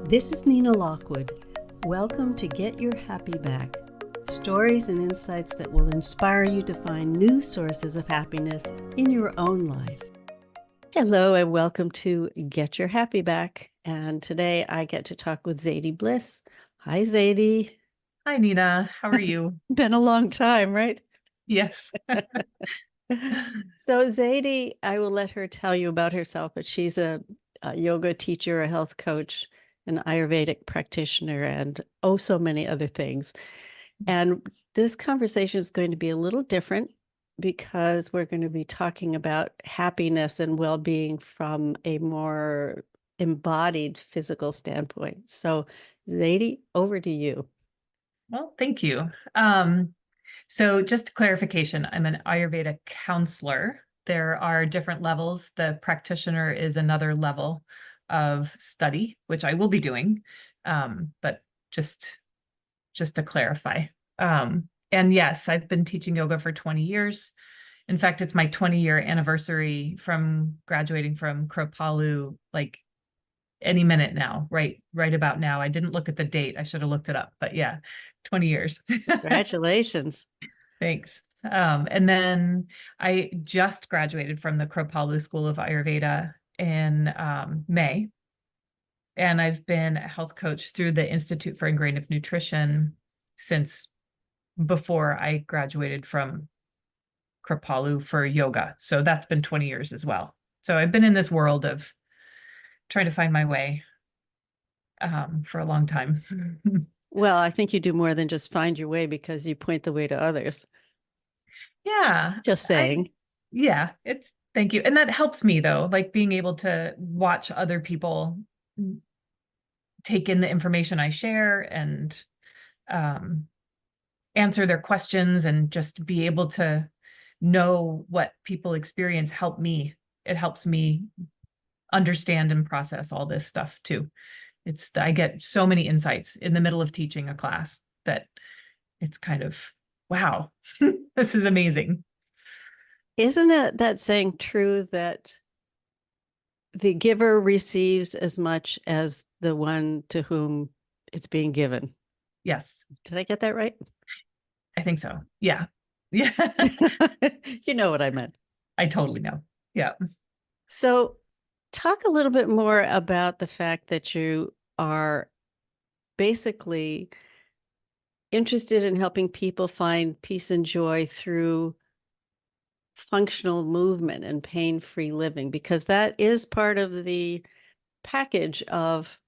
This is Nina Lockwood. Welcome to Get Your Happy Back. Stories and insights that will inspire you to find new sources of happiness in your own life. Hello and welcome to Get Your Happy Back. And today I get to talk with Zaidee Bliss. Hi, Zaidee. Hi, Nina. How are you? Been a long time, right? Yes. So Zaidee, I will let her tell you about herself, but she's a yoga teacher, a health coach, an Ayurvedic practitioner, and oh, so many other things. And this conversation is going to be a little different because we're going to be talking about happiness and well-being from a more embodied physical standpoint. So Zaidee, over to you. Well, thank you. So just clarification, I'm an Ayurveda counselor. There are different levels. The practitioner is another level of study, which I will be doing. But just to clarify. And yes, I've been teaching yoga for 20 years. In fact, it's my 20-year anniversary from graduating from Kripalu, like any minute now, right about now. I didn't look at the date. I should have looked it up, but yeah, 20 years. Congratulations. Thanks. And then I just graduated from the Kripalu School of Ayurveda in May. And I've been a health coach through the Institute for Integrative Nutrition since before I graduated from Kripalu for yoga. So that's been 20 years as well. So I've been in this world of trying to find my way for a long time. Well, I think you do more than just find your way because you point the way to others. Yeah, Just saying. thank you. And that helps me though, like being able to watch other people take in the information I share and answer their questions and just be able to know what people experience help me. It helps me understand and process all this stuff too. I get so many insights in the middle of teaching a class that it's kind of, wow, this is amazing. Isn't it that saying true that the giver receives as much as the one to whom it's being given? Yes, Did I get that right? I think so. Yeah. Yeah. You know what I meant. I totally know. Yeah. So, talk a little bit more about the fact that you are basically interested in helping people find peace and joy through functional movement and pain-free living, because that is part of the package of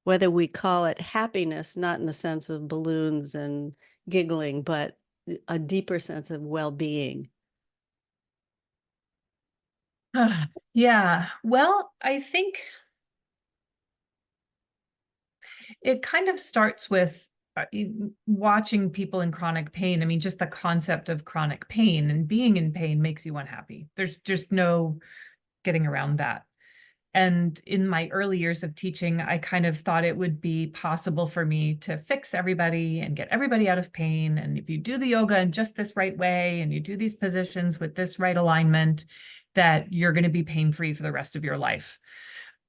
whether we call it happiness, not in the sense of balloons and giggling, but a deeper sense of well-being. Yeah. Well, I think it kind of starts with watching people in chronic pain. I mean, just the concept of chronic pain and being in pain makes you unhappy. There's just no getting around that. And in my early years of teaching, I kind of thought it would be possible for me to fix everybody and get everybody out of pain. And if you do the yoga in just this right way, and you do these positions with this right alignment, that you're going to be pain-free for the rest of your life.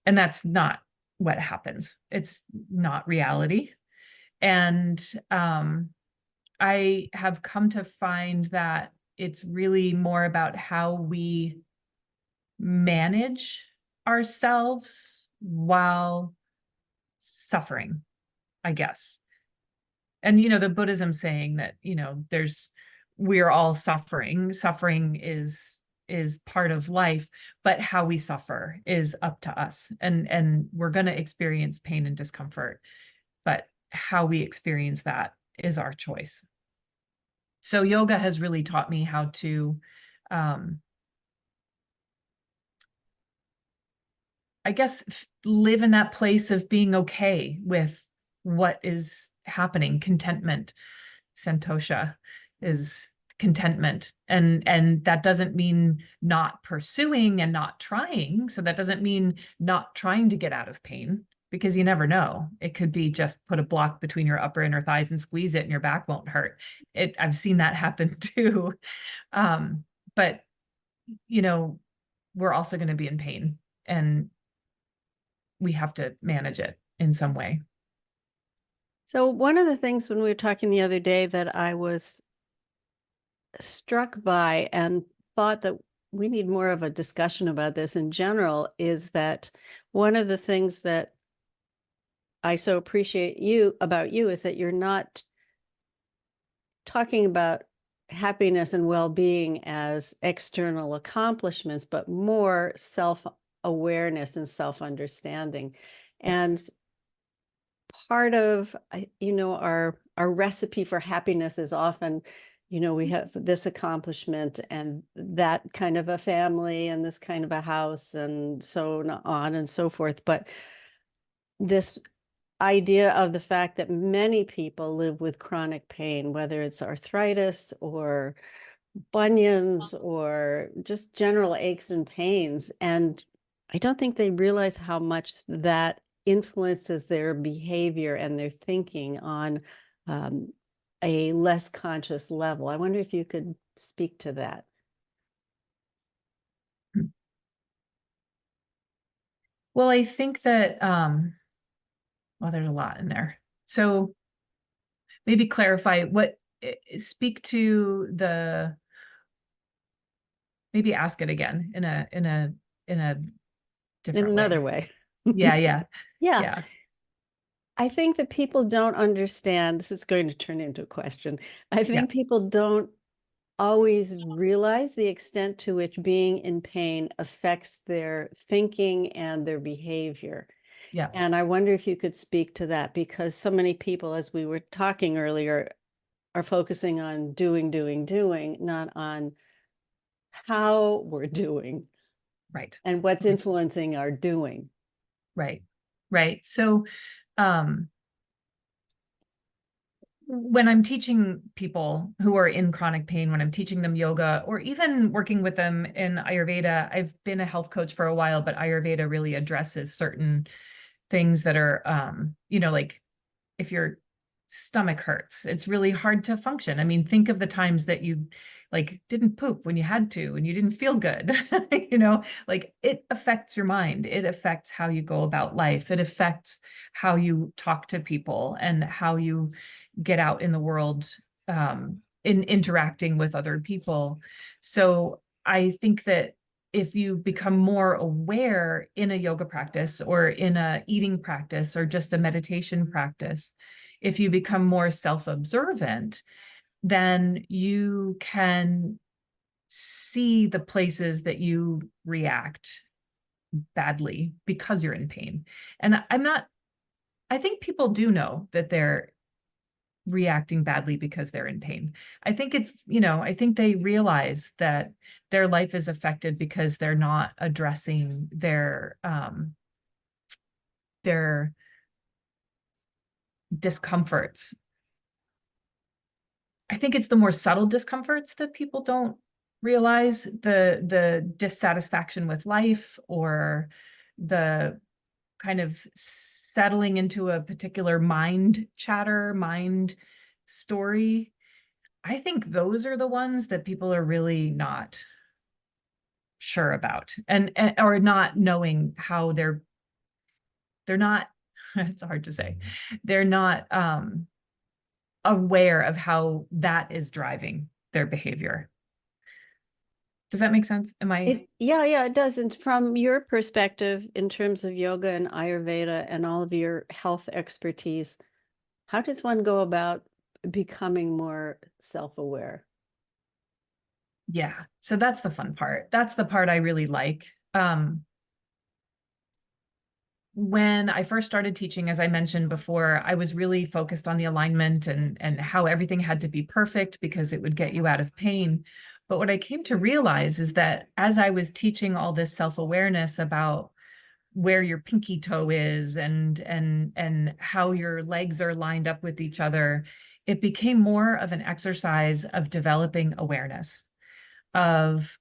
And that's not what happens. It's not reality. And I have come to find that it's really more about how we manage ourselves while suffering, I guess. And, the Buddhism saying that, we're all suffering. Suffering is part of life, but how we suffer is up to us. And we're going to experience pain and discomfort, but how we experience that is our choice. So yoga has really taught me how to, I guess, live in that place of being okay with what is happening. Contentment, santosha, is contentment. And that doesn't mean not pursuing and not trying. So that doesn't mean not trying to get out of pain, because you never know. It could be just put a block between your upper inner thighs and squeeze it and your back won't hurt. I've seen that happen too. But, we're also going to be in pain, and we have to manage it. in some way. So one of the things when we were talking the other day that I was struck by and thought that we need more of a discussion about this in general is that one of the things that I so appreciate about you is that you're not talking about happiness and well-being as external accomplishments, but more self-awareness and self-understanding. Yes. And part of, our recipe for happiness is often, we have this accomplishment and that kind of a family and this kind of a house and so on and so forth. But this idea of the fact that many people live with chronic pain, whether it's arthritis or bunions or just general aches and pains. And I don't think they realize how much that influences their behavior and their thinking on um, a less conscious level. I wonder if you could speak to that. Well, I think that, well, there's a lot in there. So maybe clarify speak to maybe ask it again in a In different another way. way. Yeah, yeah, Yeah. yeah, I think that people don't understand. This is going to turn into a question. I yeah, think people don't always realize the extent to which being in pain affects their thinking and their behavior. yeah. And I wonder if you could speak to that, because so many people, as we were talking earlier, are focusing on doing, not on how we're doing Right, and what's influencing our doing. right, right. So, um, when I'm teaching people who are in chronic pain, when I'm teaching them yoga or even working with them in Ayurveda, I've been a health coach for a while, but Ayurveda really addresses certain things that are, like if your stomach hurts, it's really hard to function. I mean, think of the times that you like didn't poop when you had to and you didn't feel good. Like it affects your mind. It affects how you go about life. It affects how you talk to people and how you get out in the world, in interacting with other people. So I think that if you become more aware in a yoga practice or in a eating practice or just a meditation practice, if you become more self-observant, then you can see the places that you react badly because you're in pain. And I think people do know that they're reacting badly because they're in pain. I think I think they realize that their life is affected because they're not addressing their discomforts. I think it's the more subtle discomforts that people don't realize, the dissatisfaction with life or the kind of settling into a particular mind chatter, mind story. I think those are the ones that people are really not sure about and or not knowing how they're not it's hard to say. They're not aware of how that is driving their behavior. Does that make sense? Yeah, it does. And from your perspective, in terms of yoga and Ayurveda and all of your health expertise, how does one go about becoming more self-aware? Yeah. So that's the fun part. That's the part I really like. When I first started teaching, as I mentioned before, I was really focused on the alignment and how everything had to be perfect because it would get you out of pain. But what I came to realize is that as I was teaching all this self-awareness about where your pinky toe is and how your legs are lined up with each other, it became more of an exercise of developing awareness of,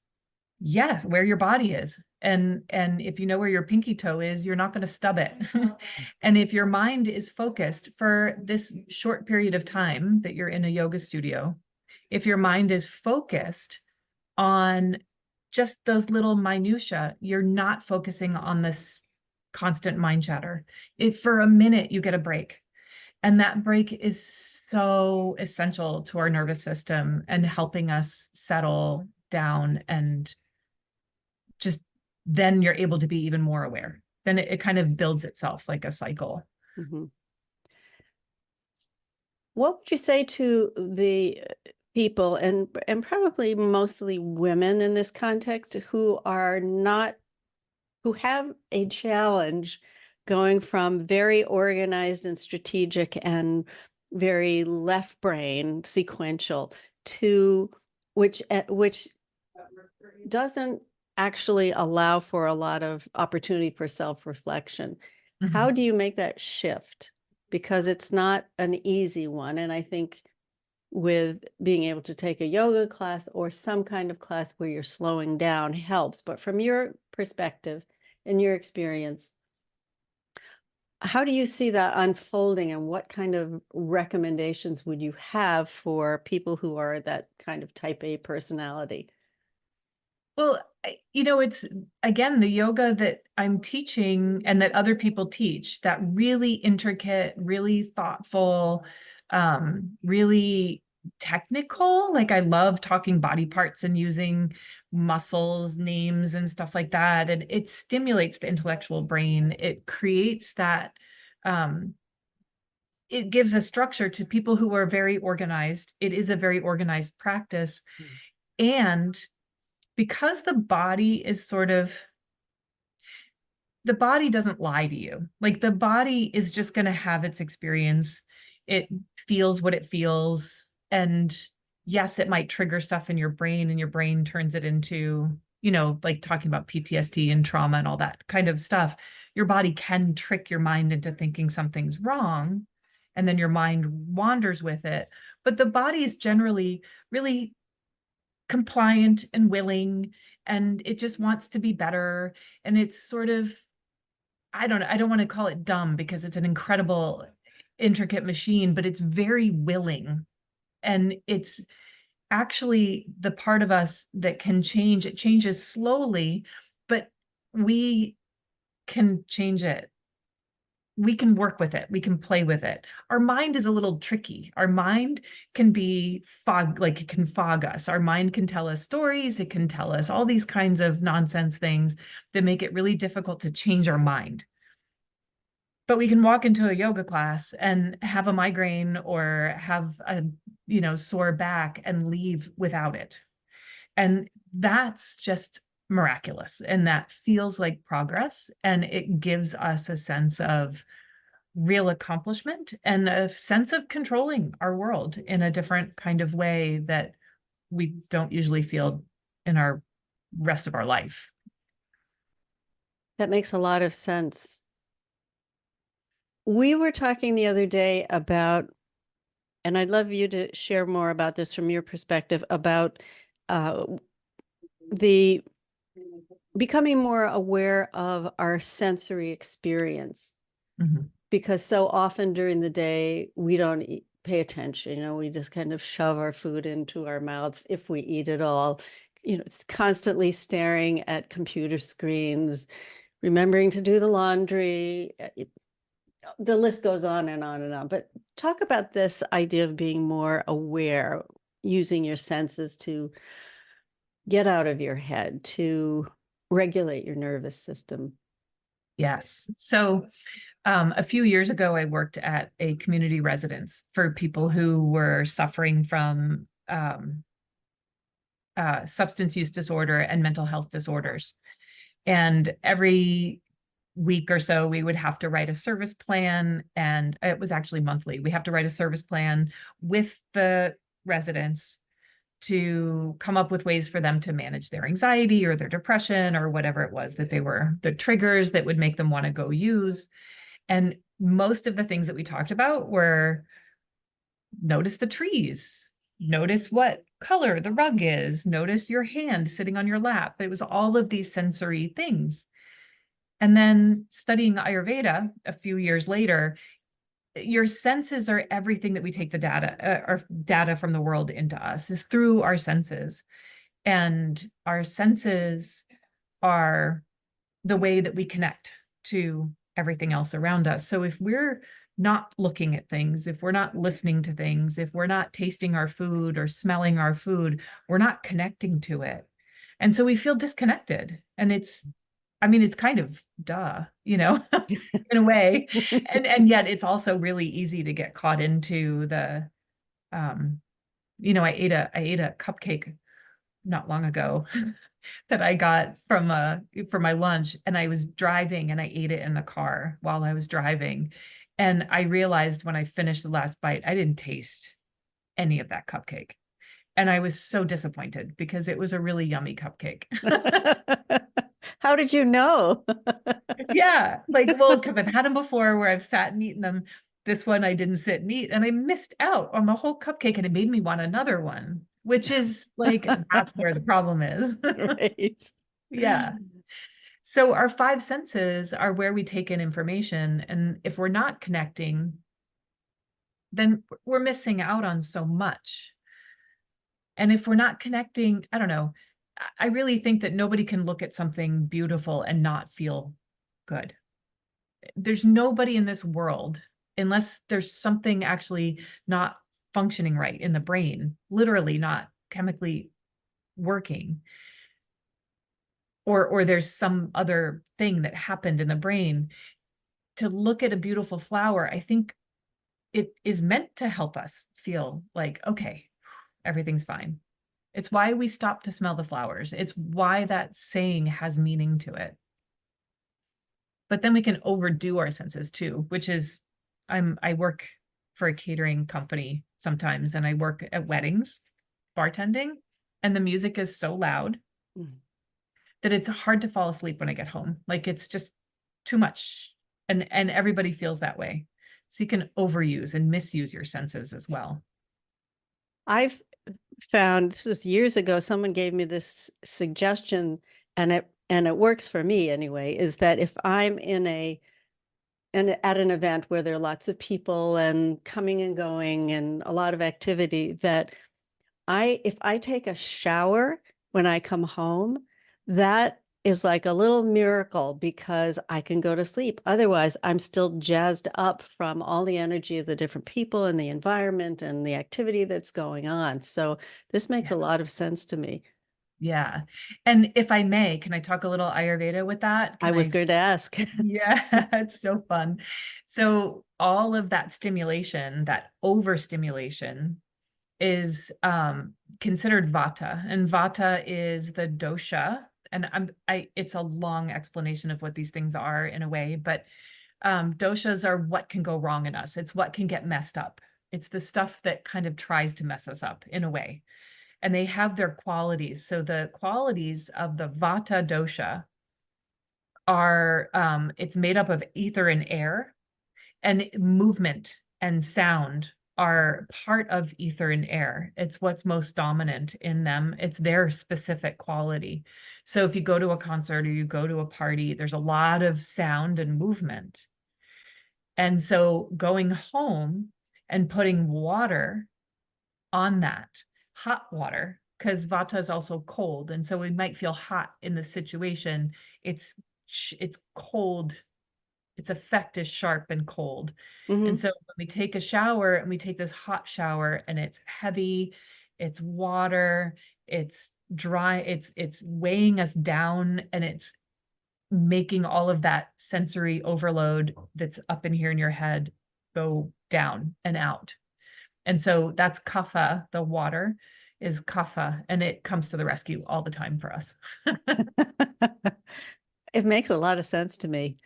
yes, where your body is. And if you know where your pinky toe is, you're not going to stub it. And if your mind is focused for this short period of time that you're in a yoga studio, if your mind is focused on just those little minutia, you're not focusing on this constant mind chatter. If for a minute you get a break, and that break is so essential to our nervous system and helping us settle down, and just then you're able to be even more aware. Then it kind of builds itself like a cycle. Mhm. What would you say to the people, and probably mostly women in this context, who are not, who have a challenge going from very organized and strategic and very left brain sequential to which doesn't actually allow for a lot of opportunity for self-reflection. How Mhm. do you make that shift? Because it's not an easy one. And I think with being able to take a yoga class or some kind of class where you're slowing down helps. But from your perspective and your experience, how do you see that unfolding, and what kind of recommendations would you have for people who are that kind of type A personality? Well, it's again the yoga that I'm teaching and that other people teach, that really intricate, really thoughtful, really technical. Like I love talking body parts and using muscles, names, and stuff like that. And it stimulates the intellectual brain. It creates that, it gives a structure to people who are very organized. It is a very organized practice. And because the body is sort of, the body doesn't lie to you. Like the body is just going to have its experience. It feels what it feels. And yes, it might trigger stuff in your brain, and your brain turns it into, like talking about PTSD and trauma and all that kind of stuff. Your body can trick your mind into thinking something's wrong, and then your mind wanders with it. But the body is generally really compliant and willing, and it just wants to be better. And it's sort of, I don't want to call it dumb because it's an incredible, intricate machine, but it's very willing. And it's actually the part of us that can change. It changes slowly, but we can change it. We can work with it. We can play with it. Our mind is a little tricky. Our mind can be like it can fog us. Our mind can tell us stories. It can tell us all these kinds of nonsense things that make it really difficult to change our mind. But we can walk into a yoga class and have a migraine or have a, sore back and leave without it. And that's just miraculous. And that feels like progress. And it gives us a sense of real accomplishment and a sense of controlling our world in a different kind of way that we don't usually feel in our rest of our life. That makes a lot of sense. We were talking the other day about, and I'd love you to share more about this from your perspective, about uh, the becoming more aware of our sensory experience. Mhm. Because so often during the day, we don't pay attention. We just kind of shove our food into our mouths if we eat at all. It's constantly staring at computer screens, remembering to do the laundry. The list goes on and on and on. But talk about this idea of being more aware, using your senses to get out of your head, to regulate your nervous system. Yes. So a few years ago, I worked at a community residence for people who were suffering from substance use disorder and mental health disorders. And every week or so, we would have to write a service plan. And it was actually monthly. We have to write a service plan with the residents to come up with ways for them to manage their anxiety or their depression or whatever it was that they were, the triggers that would make them want to go use. And most of the things that we talked about were notice the trees, notice what color the rug is, notice your hand sitting on your lap. It was all of these sensory things. And then studying Ayurveda a few years later, your senses are everything that we take the data or data from the world into us is through our senses. And our senses are the way that we connect to everything else around us. So if we're not looking at things, if we're not listening to things, if we're not tasting our food or smelling our food, we're not connecting to it. And so we feel disconnected. And I mean, it's kind of duh, you know, in a way. And yet it's also really easy to get caught into the you know, I ate a cupcake not long ago that I got from for my lunch, and I was driving and I ate it in the car while I was driving. And I realized when I finished the last bite, I didn't taste any of that cupcake. And I was so disappointed because it was a really yummy cupcake. How did you know? Yeah, like, well, because I've had them before where I've sat and eaten them. This one I didn't sit and eat, and I missed out on the whole cupcake, and it made me want another one, which is like, that's where the problem is. Right. Yeah. So our five senses are where we take in information. And if we're not connecting, then we're missing out on so much. And if we're not connecting, I don't know, I really think that nobody can look at something beautiful and not feel good. There's nobody in this world, unless there's something actually not functioning right in the brain, literally not chemically working, or there's some other thing that happened in the brain. To look at a beautiful flower, I think it is meant to help us feel like, okay, everything's fine. It's why we stop to smell the flowers. It's why that saying has meaning to it. But then we can overdo our senses too, which is, I work for a catering company sometimes, and I work at weddings, bartending, and the music is so loud Mm. that it's hard to fall asleep when I get home. Like, it's just too much. And everybody feels that way. So you can overuse and misuse your senses as well. I've found, this was years ago, someone gave me this suggestion, and it works for me anyway, is that if I'm at an event where there are lots of people and coming and going and a lot of activity, that if I take a shower when I come home, that is like a little miracle because I can go to sleep. Otherwise, I'm still jazzed up from all the energy of the different people and the environment and the activity that's going on. So this makes Yeah. a lot of sense to me. Yeah. And if I may, can I talk a little Ayurveda with that? I Can was I? going to ask. Yeah, it's so fun. So all of that stimulation, that overstimulation, is considered vata, and vata is the dosha. And it's a long explanation of what these things are in a way, but doshas are what can go wrong in us. It's what can get messed up. It's the stuff that kind of tries to mess us up in a way. And they have their qualities. So the qualities of the vata dosha are, it's made up of ether and air, and movement and sound are part of ether and air. It's what's most dominant in them. It's their specific quality. So if you go to a concert or you go to a party, there's a lot of sound and movement. And so going home and putting water on that, hot water, because vata is also cold. And so we might feel hot in the situation. It's it's cold, its effect is sharp and cold. And Mhm. so when we take a shower and we take this hot shower and it's heavy, it's water, it's dry, it's weighing us down, and it's making all of that sensory overload that's up in here in your head go down and out. And so that's kapha, the water is kapha, and it comes to the rescue all the time for us. It makes a lot of sense to me.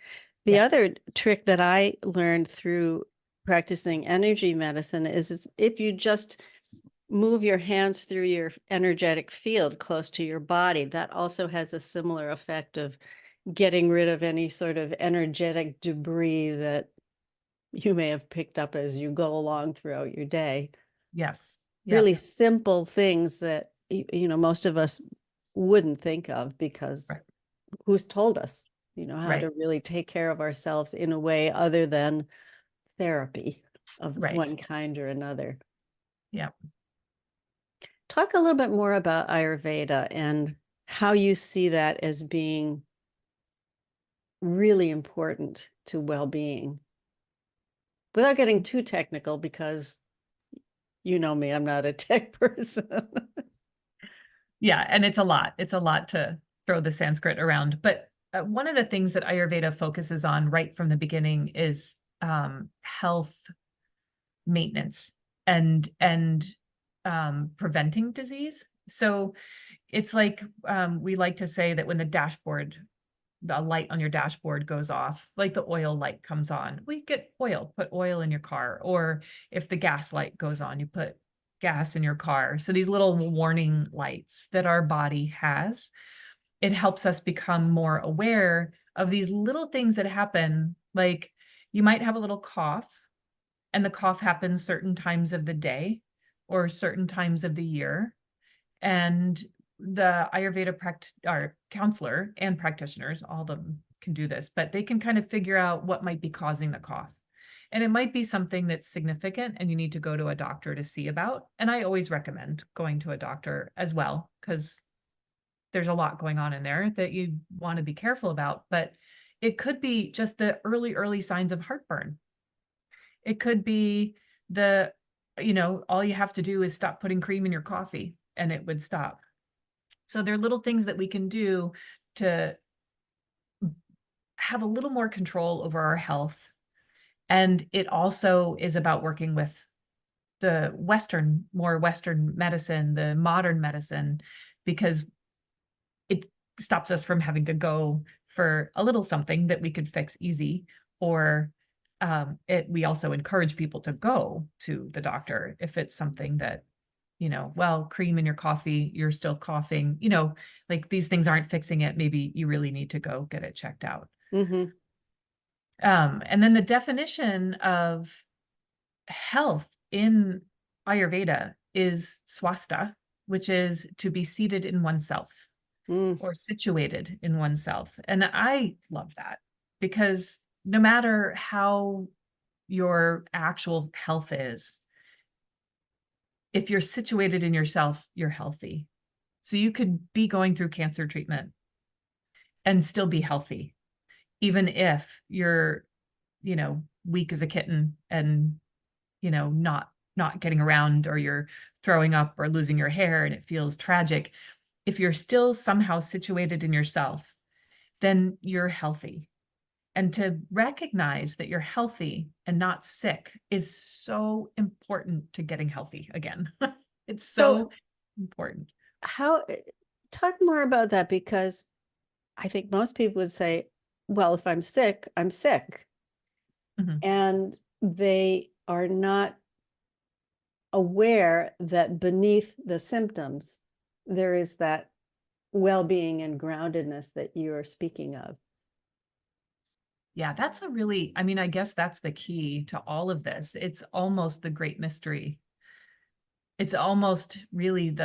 The Yes. other trick that I learned through practicing energy medicine is if you just move your hands through your energetic field close to your body, that also has a similar effect of getting rid of any sort of energetic debris that you may have picked up as you go along throughout your day. Yes. Really Yep. simple things that, most of us wouldn't think of because Right. who's told us, how to Right. really take care of ourselves in a way other than therapy of Right. one kind or another. Yep. Talk a little bit more about Ayurveda and how you see that as being really important to well-being. Without getting too technical, because you know me, I'm not a tech person. Yeah, and it's a lot. It's a lot to throw the Sanskrit around. But one of the things that Ayurveda focuses on right from the beginning is health maintenance and preventing disease. So it's like we like to say that when the light on your dashboard goes off, like the oil light comes on, we get oil, put oil in your car. Or if the gas light goes on, you put gas in your car. So these little warning lights that our body has, it helps us become more aware of these little things that happen. Like you might have a little cough, and the cough happens certain times of the day or certain times of the year. And the Ayurveda or counselor and practitioners, all of them can do this, but they can kind of figure out what might be causing the cough. And it might be something that's significant and you need to go to a doctor to see about. And I always recommend going to a doctor as well, because there's a lot going on in there that you want to be careful about. But it could be just the early signs of heartburn. It could be all you have to do is stop putting cream in your coffee and it would stop. So there are little things that we can do to have a little more control over our health. And it also is about working with the more Western medicine, the modern medicine, because it stops us from having to go for a little something that we could fix easy. Or we also encourage people to go to the doctor if it's something that, well, cream in your coffee, you're still coughing, like these things aren't fixing it. Maybe you really need to go get it checked out. Hmm. And then the definition of health in Ayurveda is swasta, which is to be seated in oneself Mm. or situated in oneself. And I love that, because no matter how your actual health is, if you're situated in yourself, you're healthy. So you could be going through cancer treatment and still be healthy, even if you're, weak as a kitten and, not getting around, or you're throwing up or losing your hair and it feels tragic. If you're still somehow situated in yourself, then you're healthy. And to recognize that you're healthy and not sick is so important to getting healthy again. It's So so important. how, talk more about that, because I think most people would say, well, if I'm sick, I'm sick. Mhm. And they are not aware that beneath the symptoms, there is that well-being and groundedness that you are speaking of. Yeah, I guess that's the key to all of this. It's almost the great mystery. It's almost really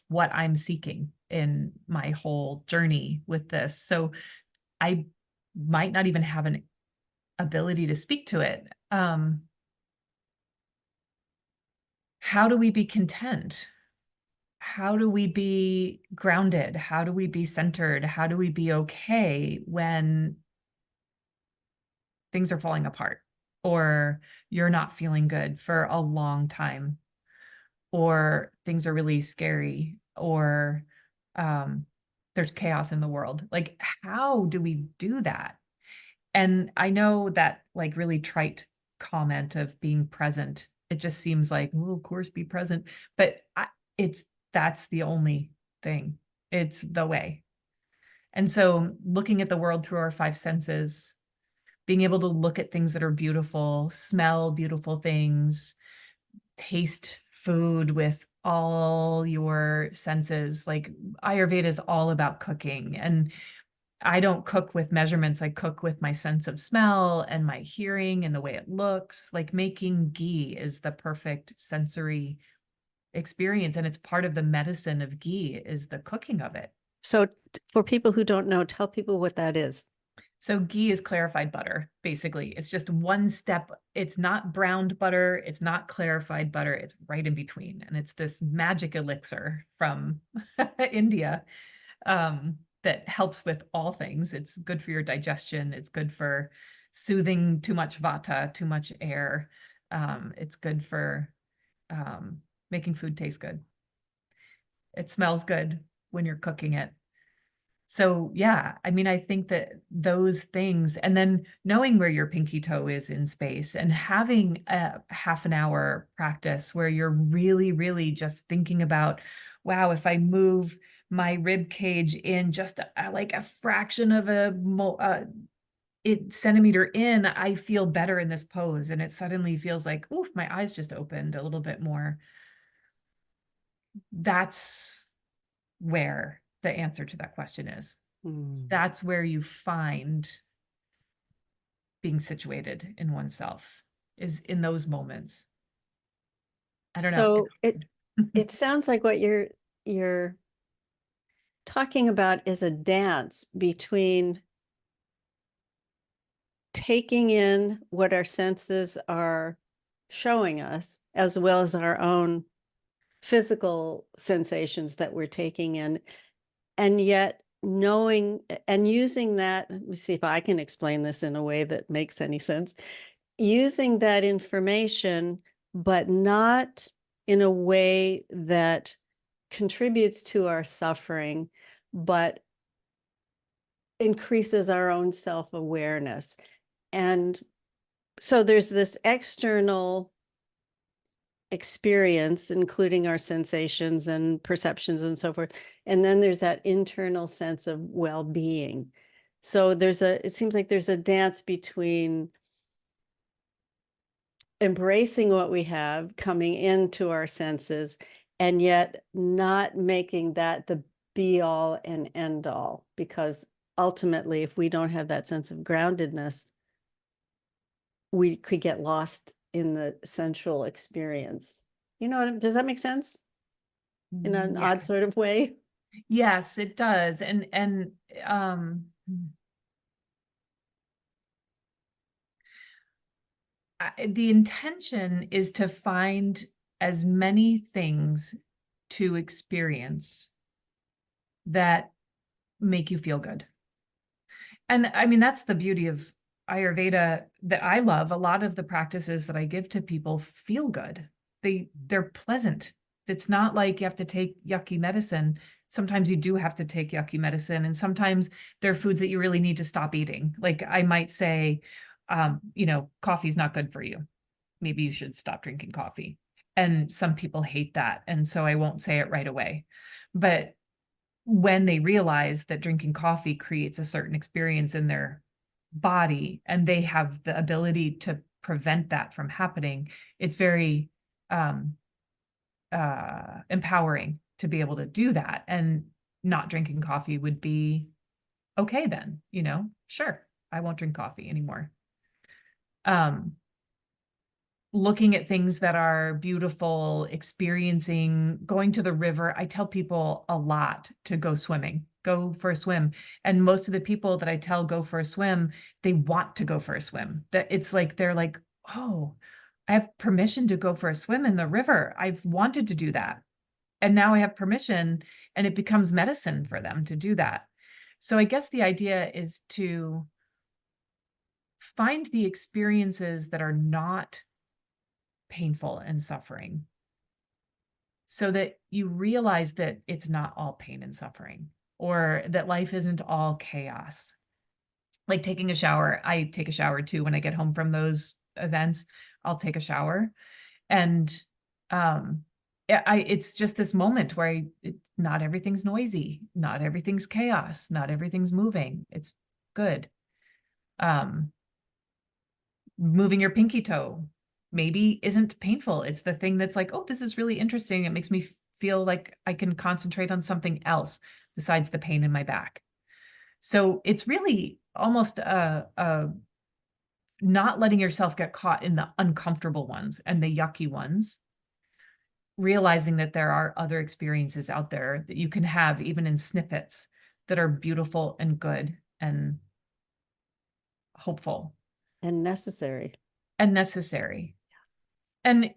what I'm seeking in my whole journey with this. So I might not even have an ability to speak to it. How do we be content? How do we be grounded? How do we be centered? How do we be okay when things are falling apart, or you're not feeling good for a long time, or things are really scary, or um, there's chaos in the world? Like, how do we do that? And I know that, like, really trite comment of being present, it just seems like, well, of course, be present. But that's the only thing. It's the way. And so looking at the world through our five senses, being able to look at things that are beautiful, smell beautiful things, taste food with all your senses. Like Ayurveda is all about cooking, and I don't cook with measurements. I cook with my sense of smell and my hearing and the way it looks. Like making ghee is the perfect sensory experience. And it's part of the medicine of ghee is the cooking of it. So for people who don't know, tell people what that is. So ghee is clarified butter, basically. It's just one step. It's not browned butter. It's not clarified butter. It's right in between. And it's this magic elixir from India. that helps with all things. It's good for your digestion. It's good for soothing too much vata, too much air. It's good for making food taste good. It smells good when you're cooking it. So yeah, I mean, I think that those things, and then knowing where your pinky toe is in space and having a half an hour practice where you're really, really just thinking about, wow, if I move my rib cage in just like a fraction of centimeter in, I feel better in this pose. And it suddenly feels like, oof, my eyes just opened a little bit more. That's where the answer to that question is. Mm. That's where you find being situated in oneself, is in those moments. I don't know. So it sounds like what you're talking about is a dance between taking in what our senses are showing us, as well as our own physical sensations that we're taking in, and yet knowing and using that. Let me see if I can explain this in a way that makes any sense. Using that information, but not in a way that contributes to our suffering, but increases our own self-awareness. And so there's this external experience, including our sensations and perceptions and so forth. And then there's that internal sense of well-being. So it seems like there's a dance between embracing what we have coming into our senses, and yet not making that the be all and end all, because ultimately, if we don't have that sense of groundedness, we could get lost in the sensual experience. Does that make sense in an odd Yes. sort of way? Yes, it does. The intention is to find as many things to experience that make you feel good. And I mean, that's the beauty of Ayurveda that I love. A lot of the practices that I give to people feel good. They're pleasant. It's not like you have to take yucky medicine. Sometimes you do have to take yucky medicine, and sometimes there are foods that you really need to stop eating. Like I might say, coffee's not good for you. Maybe you should stop drinking coffee. And some people hate that, and so I won't say it right away. But when they realize that drinking coffee creates a certain experience in their body and they have the ability to prevent that from happening, it's very empowering to be able to do that. And not drinking coffee would be okay then, sure, I won't drink coffee anymore. Looking at things that are beautiful, experiencing, going to the river. I tell people a lot to go swimming, go for a swim. And most of the people that I tell go for a swim, they want to go for a swim. That it's like, they're like, oh, I have permission to go for a swim in the river. I've wanted to do that. And now I have permission, and it becomes medicine for them to do that. So I guess the idea is to find the experiences that are not painful and suffering, so that you realize that it's not all pain and suffering, or that life isn't all chaos. Like taking a shower. I take a shower too. When I get home from those events, I'll take a shower. And it's just this moment where not everything's noisy, not everything's chaos, not everything's moving. It's good. Moving your pinky toe maybe isn't painful. It's the thing that's like, oh, this is really interesting. It makes me feel like I can concentrate on something else besides the pain in my back. So it's really almost not letting yourself get caught in the uncomfortable ones and the yucky ones, realizing that there are other experiences out there that you can have, even in snippets, that are beautiful and good and hopeful And necessary. and necessary. And,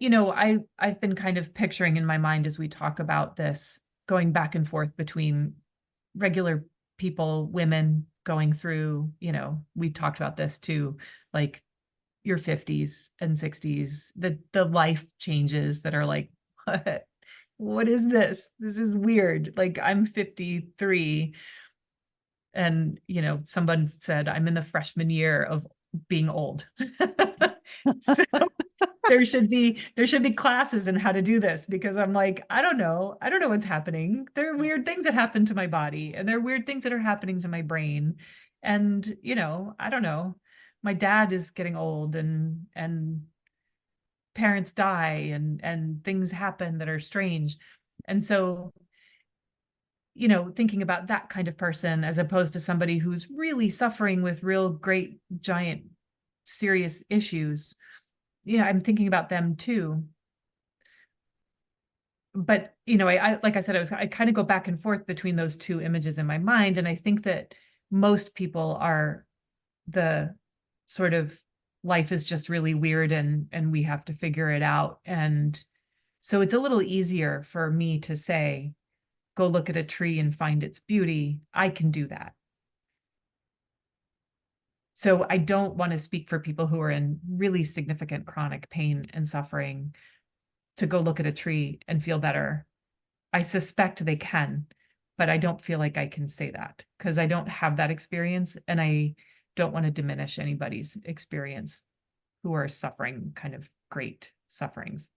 I've been kind of picturing in my mind as we talk about this, going back and forth between regular people, women going through, we talked about this too, like your 50s and 60s, the life changes that are like, what is this? This is weird. Like I'm 53 and, someone said I'm in the freshman year of being old. So there should be classes in how to do this because I'm like, I don't know. I don't know what's happening. There are weird things that happen to my body and there are weird things that are happening to my brain. And, I don't know. My dad is getting old and parents die and things happen that are strange. And so, thinking about that kind of person as opposed to somebody who's really suffering with real great giant serious issues, I'm thinking about them too. But I like I said, I kind of go back and forth between those two images in my mind, and I think that most people are the sort of life is just really weird and we have to figure it out. And so it's a little easier for me to say, go look at a tree and find its beauty. I can do that. So I don't want to speak for people who are in really significant chronic pain and suffering to go look at a tree and feel better. I suspect they can, but I don't feel like I can say that because I don't have that experience and I don't want to diminish anybody's experience who are suffering kind of great sufferings.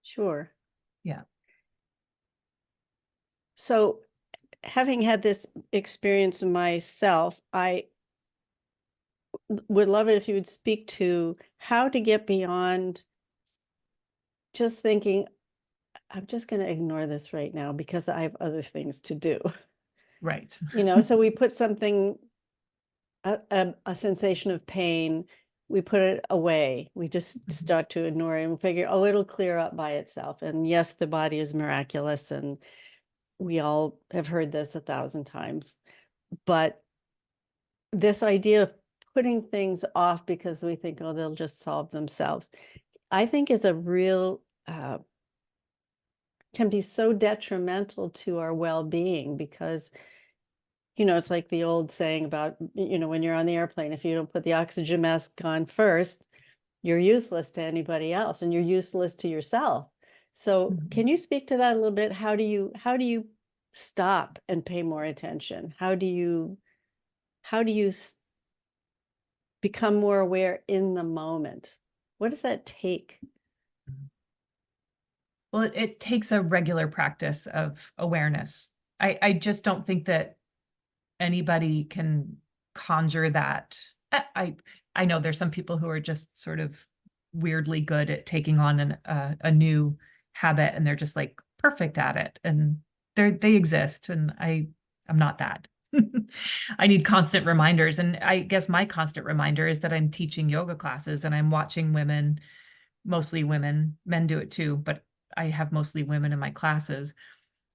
Sure. Yeah. So, having had this experience myself, I would love it if you would speak to how to get beyond just thinking, I'm just going to ignore this right now because I have other things to do. Right. So we put something, a sensation of pain, we put it away. We just start to ignore it and figure, oh, it'll clear up by itself. And yes, the body is miraculous. And we all have heard this 1,000 times. But this idea of putting things off because we think, oh, they'll just solve themselves, I think is a real, can be so detrimental to our well-being because, it's like the old saying about, when you're on the airplane, if you don't put the oxygen mask on first, you're useless to anybody else and you're useless to yourself. So can you speak to that a little bit? How do you stop and pay more attention? How do you become more aware in the moment? What does that take? Well, it takes a regular practice of awareness. I just don't think that anybody can conjure that. I know there's some people who are just sort of weirdly good at taking on a new habit and they're just like perfect at it and they exist and I'm not that. I need constant reminders, and I guess my constant reminder is that I'm teaching yoga classes and I'm watching women, mostly women, men do it too, but I have mostly women in my classes,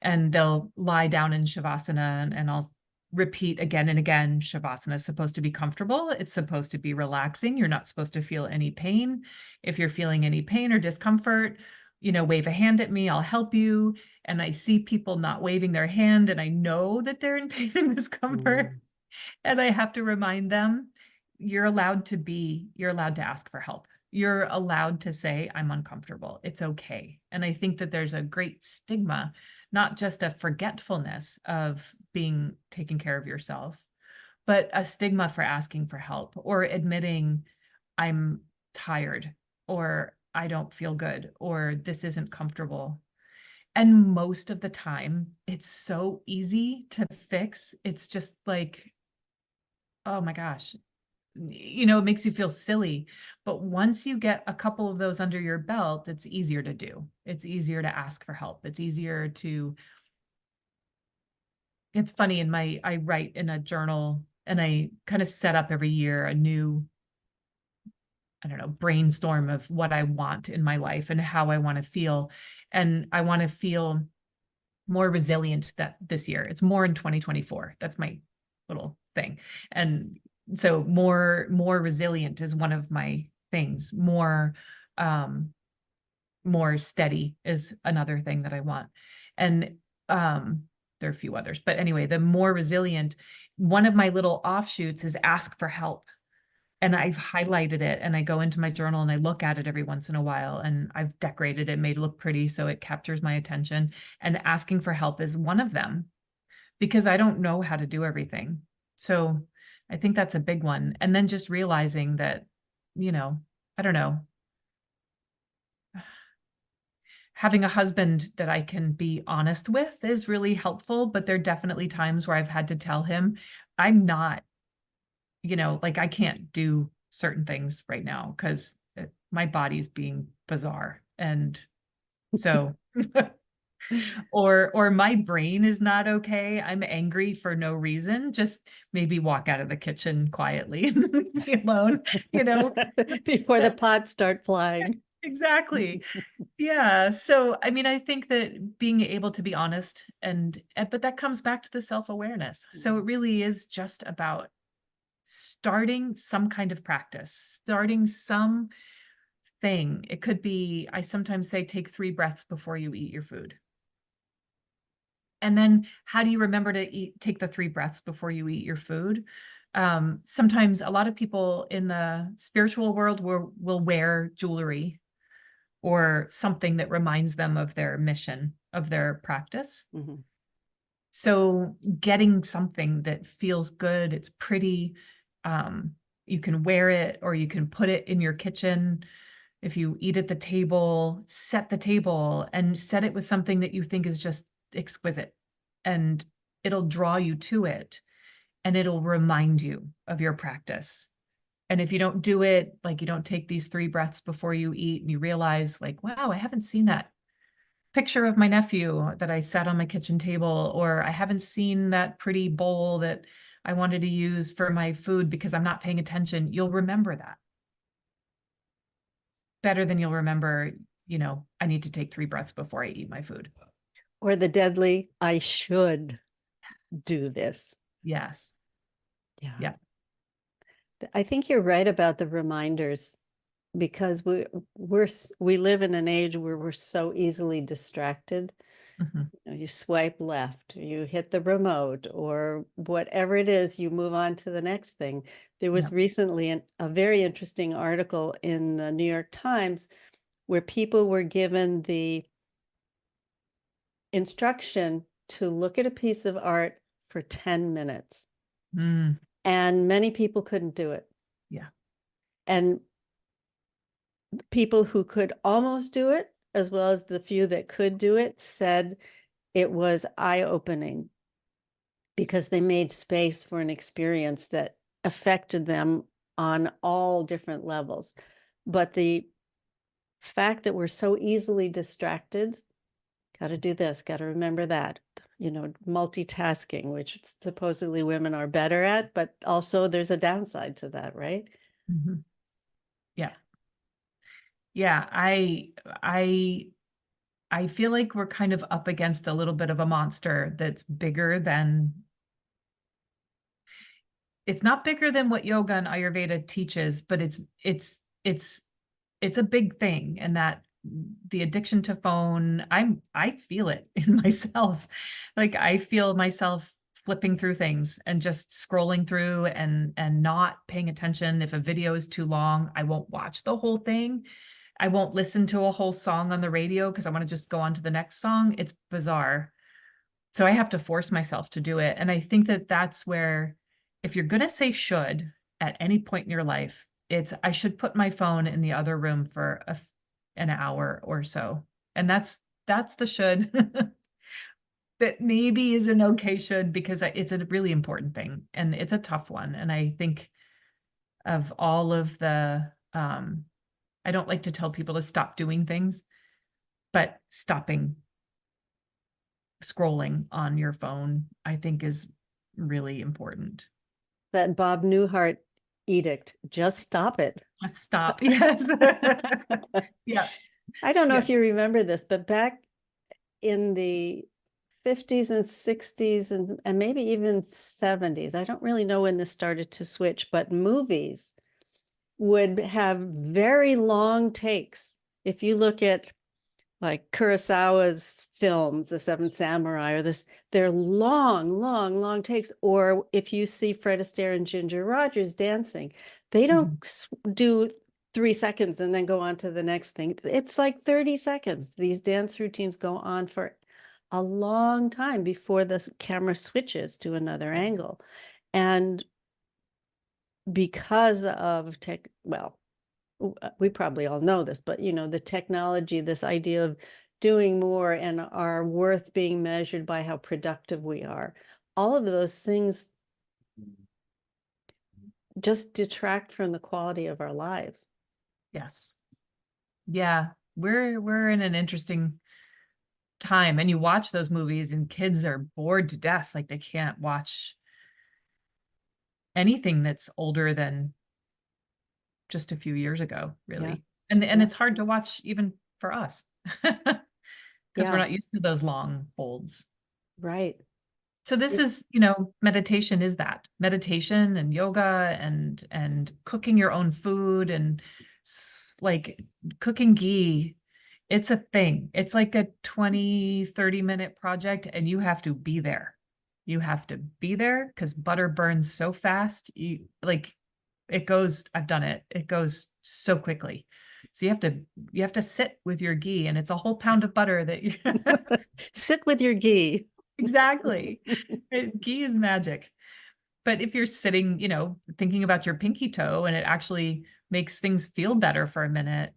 and they'll lie down in shavasana and I'll repeat again and again, shavasana is supposed to be comfortable. It's supposed to be relaxing. You're not supposed to feel any pain. If you're feeling any pain or discomfort, wave a hand at me, I'll help you. And I see people not waving their hand and I know that they're in pain and discomfort. And I have to remind them, you're allowed to ask for help. You're allowed to say, I'm uncomfortable. It's okay. And I think that there's a great stigma, not just a forgetfulness of being taking care of yourself, but a stigma for asking for help or admitting I'm tired or I don't feel good or this isn't comfortable. And most of the time, it's so easy to fix. It's just like, oh my gosh, it makes you feel silly. But once you get a couple of those under your belt, it's easier to do. It's easier to ask for help. It's funny, I write in a journal and I kind of set up every year a new, I don't know, brainstorm of what I want in my life and how I want to feel. And I want to feel more resilient this year. It's more in 2024. That's my little thing. And so more resilient is one of my things. More steady is another thing that I want. And there are a few others, but anyway, the more resilient, one of my little offshoots is ask for help. And I've highlighted it and I go into my journal and I look at it every once in a while and I've decorated it, made it look pretty so it captures my attention. And asking for help is one of them because I don't know how to do everything. So I think that's a big one. And then just realizing that, I don't know, having a husband that I can be honest with is really helpful, but there are definitely times where I've had to tell him I'm not, like I can't do certain things right now because my body's being bizarre. And so, or my brain is not okay. I'm angry for no reason. Just maybe walk out of the kitchen quietly and be alone, Before the pots start flying. Exactly. Yeah. So, I mean, I think that being able to be honest but that comes back to the self-awareness. So it really is just about starting some kind of practice, starting some thing. It could be, I sometimes say, take 3 breaths before you eat your food. And then how do you remember to take the 3 breaths before you eat your food? Sometimes a lot of people in the spiritual world will wear jewelry or something that reminds them of their mission, of their practice. Mm-hmm. So getting something that feels good, it's pretty, you can wear it or you can put it in your kitchen. If you eat at the table, set the table and set it with something that you think is just exquisite and it'll draw you to it and it'll remind you of your practice. And if you don't do it, like you don't take these 3 breaths before you eat and you realize like, wow, I haven't seen that picture of my nephew that I set on my kitchen table, or I haven't seen that pretty bowl that I wanted to use for my food because I'm not paying attention, you'll remember that better than you'll remember, I need to take 3 breaths before I eat my food. Or the deadly, I should do this. Yes. Yeah. Yeah. I think you're right about the reminders because we live in an age where we're so easily distracted. Mhm. You swipe left, you hit the remote, or whatever it is, you move on to the next thing. There was Yeah. recently a very interesting article in the New York Times where people were given the instruction to look at a piece of art for 10 minutes. Mm. And many people couldn't do it. Yeah. And people who could almost do it, as well as the few that could do it, said it was eye-opening because they made space for an experience that affected them on all different levels. But the fact that we're so easily distracted, got to do this, got to remember that, multitasking, which supposedly women are better at, but also there's a downside to that, right? Mhm. Yeah. Yeah. I feel like we're kind of up against a little bit of a monster that's bigger than it's not bigger than what yoga and Ayurveda teaches, but it's a big thing. And that the addiction to phone, I feel it in myself. Like I feel myself flipping through things and just scrolling through and not paying attention. If a video is too long, I won't watch the whole thing. I won't listen to a whole song on the radio because I want to just go on to the next song. It's bizarre. So I have to force myself to do it. And I think that that's where, if you're going to say should at any point in your life, it's I should put my phone in the other room for an hour or so. And that's the should that maybe is an okay should because it's a really important thing and it's a tough one. And I think of all of the, I don't like to tell people to stop doing things, but stopping scrolling on your phone, I think is really important. That Bob Newhart edict, just stop it. Just stop. Yes. Yeah. I don't know Yeah. if you remember this, but back in the 50s and 60s and maybe even 70s, I don't really know when this started to switch, but movies would have very long takes. If you look at like Kurosawa's films, The Seven Samurai, or this, they're long, long, long takes. Or if you see Fred Astaire and Ginger Rogers dancing, they don't Mhm. do 3 seconds and then go on to the next thing. It's like 30 seconds. These dance routines go on for a long time before the camera switches to another angle. And because of tech, well, we probably all know this, but the technology, this idea of doing more and our worth being measured by how productive we are, all of those things just detract from the quality of our lives. Yes. Yeah. We're in an interesting time, and you watch those movies and kids are bored to death. Like they can't watch anything that's older than just a few years ago, Yeah, really. And yeah, it's hard to watch even for us because we're yeah, not used to those long holds. right. So this It- is, meditation is that. Meditation and yoga and cooking your own food and like cooking ghee. It's a thing. It's like a 20-30 minute project and you have to be there. You have to be there because butter burns so fast. I've done it. It goes so quickly. So you have to sit with your ghee, and it's a whole pound of butter that you Sit with your ghee. exactly. Ghee is magic. But if you're sitting, thinking about your pinky toe and it actually makes things feel better for a minute,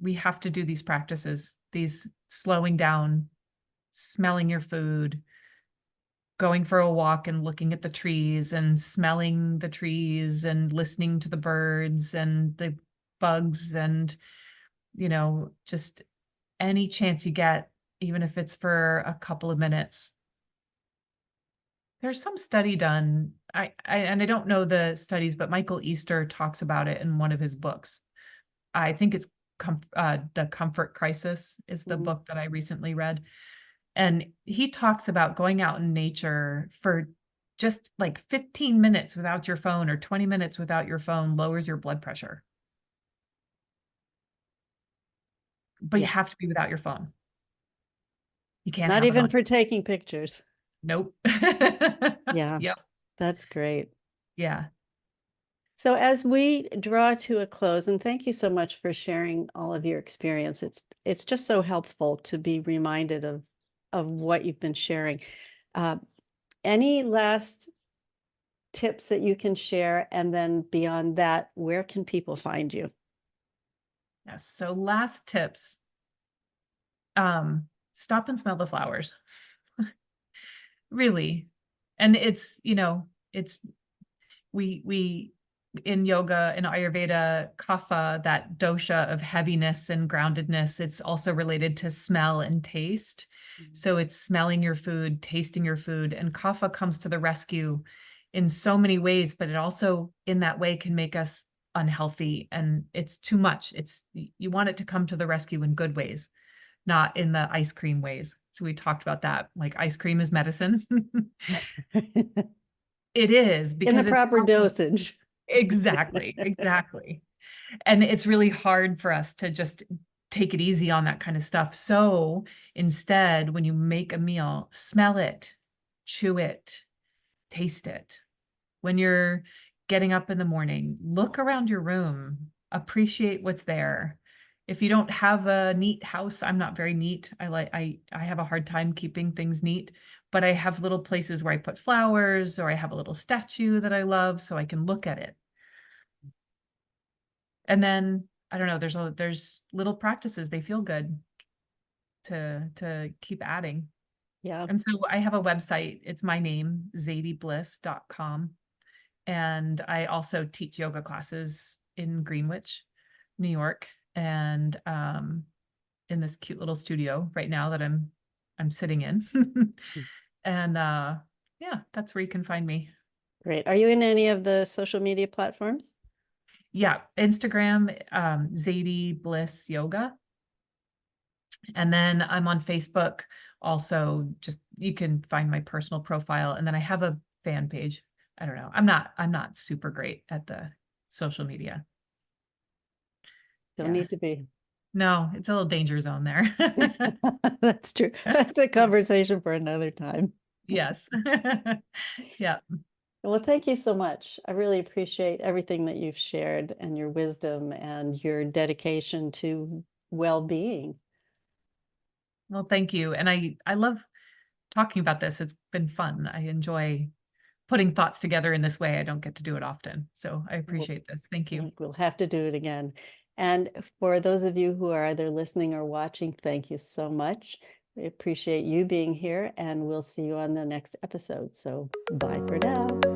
we have to do these practices, these slowing down, smelling your food, going for a walk and looking at the trees and smelling the trees and listening to the birds and the bugs and, just any chance you get, even if it's for a couple of minutes. There's some study done. And I don't know the studies, but Michael Easter talks about it in one of his books. I think it's The Comfort Crisis is the Mhm. book that I recently read. And he talks about going out in nature for just like 15 minutes without your phone or 20 minutes without your phone lowers your blood pressure. But you Yeah, have to be without your phone. You can't not have it even on. for taking pictures. Nope. Yeah, Yep. that's great. Yeah. So as we draw to a close, and thank you so much for sharing all of your experience. It's just so helpful to be reminded of what you've been sharing. Uh, any last tips that you can share? And then beyond that, where can people find you? Yes. So last tips. Stop and smell the flowers. Really. And it's we in yoga and Ayurveda, kapha, that dosha of heaviness and groundedness, it's also related to smell and taste. So it's smelling your food, tasting your food, and kapha comes to the rescue in so many ways, but it also in that way can make us unhealthy and it's too much. You want it to come to the rescue in good ways, not in the ice cream ways. So we talked about that. Like ice cream is medicine. It is In the because it's proper dosage. exactly, exactly. And it's really hard for us to just take it easy on that kind of stuff. So instead, when you make a meal, smell it, chew it, taste it. When you're getting up in the morning, look around your room, appreciate what's there. If you don't have a neat house, I'm not very neat. I have a hard time keeping things neat, but I have little places where I put flowers or I have a little statue that I love so I can look at it. And then I don't know, there's little practices, they feel good to keep adding. Yeah. And so I have a website. It's my name, zadiebliss.com. And I also teach yoga classes in Greenwich, New York, and in this cute little studio right now that I'm sitting in. And yeah, that's where you can find me. Great. Are you in any of the social media platforms? Yeah, Instagram, Zaidee Bliss Yoga. And then I'm on Facebook. Also, just you can find my personal profile. And then I have a fan page. I don't know. I'm not super great at the social media. Don't Yeah. need to be. No, it's a little danger zone there. That's true. That's a conversation for another time. Yes. Yeah. Well, thank you so much. I really appreciate everything that you've shared and your wisdom and your dedication to well-being. Well, thank you. And I love talking about this. It's been fun. I enjoy putting thoughts together in this way. I don't get to do it often. So I We'll, appreciate this. Thank you. we'll have to do it again. And for those of you who are either listening or watching, thank you so much. We appreciate you being here, and we'll see you on the next episode. So bye for now.